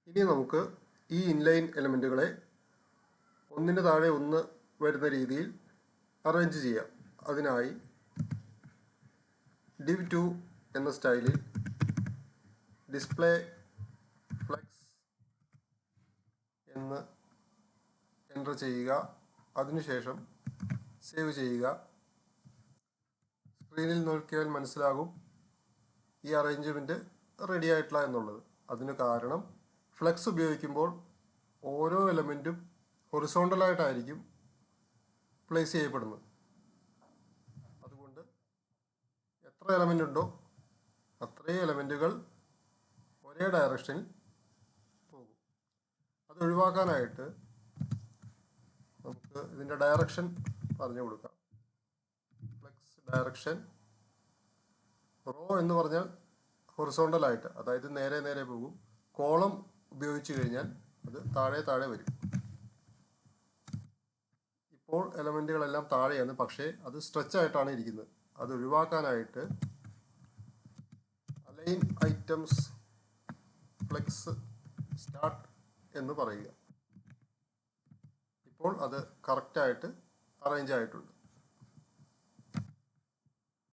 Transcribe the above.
ഇനി നമുക്ക് ഈ ഇൻലൈൻ എലമെൻറ്റുകളെ ഒന്നിന് താഴെ ഒന്ന് വരുന്ന രീതിയിൽ അറേഞ്ച് ചെയ്യാം. അതിനായി div2 എന്ന സ്റ്റൈലിൽ ഡിസ്പ്ലേ ഫ്ലെക്സ് എന്ന് എൻ്റർ ചെയ്യുക. അതിനുശേഷം സേവ് ചെയ്യുക. സ്ക്രീനിൽ നോക്കിയാൽ മനസ്സിലാകും ഈ അറേഞ്ച്മെൻറ്റ് റെഡി ആയിട്ടില്ല എന്നുള്ളത്. അതിന് കാരണം ഫ്ലെക്സ് ഉപയോഗിക്കുമ്പോൾ ഓരോ എലമെൻറ്റും ഹൊറിസോണ്ടലായിട്ടായിരിക്കും പ്ലേസ് ചെയ്യപ്പെടുന്നത്. അതുകൊണ്ട് എത്ര എലമെൻ്റ് ഉണ്ടോ അത്രയും എലമെൻറ്റുകൾ ഒരേ ഡയറക്ഷനിൽ പോകും. അത് ഒഴിവാക്കാനായിട്ട് നമുക്ക് ഇതിൻ്റെ ഡയറക്ഷൻ പറഞ്ഞു കൊടുക്കാം. ഫ്ലെക്സ് ഡയറക്ഷൻ റോ എന്ന് പറഞ്ഞാൽ ഹൊറിസോണ്ടലായിട്ട്, അതായത് നേരെ നേരെ പോകും. കോളം ഉപയോഗിച്ച് കഴിഞ്ഞാൽ അത് താഴെ താഴെ വരും. ഇപ്പോൾ എലമെൻറ്റുകളെല്ലാം താഴെയാണ്, പക്ഷേ അത് സ്ട്രെച്ച് ആയിട്ടാണ് ഇരിക്കുന്നത്. അത് ഒഴിവാക്കാനായിട്ട് അലൈൻ ഐറ്റംസ് ഫ്ലെക്സ് സ്റ്റാർട്ട് എന്ന് പറയുക. ഇപ്പോൾ അത് കറക്റ്റായിട്ട് അറേഞ്ച് ആയിട്ടുണ്ട്.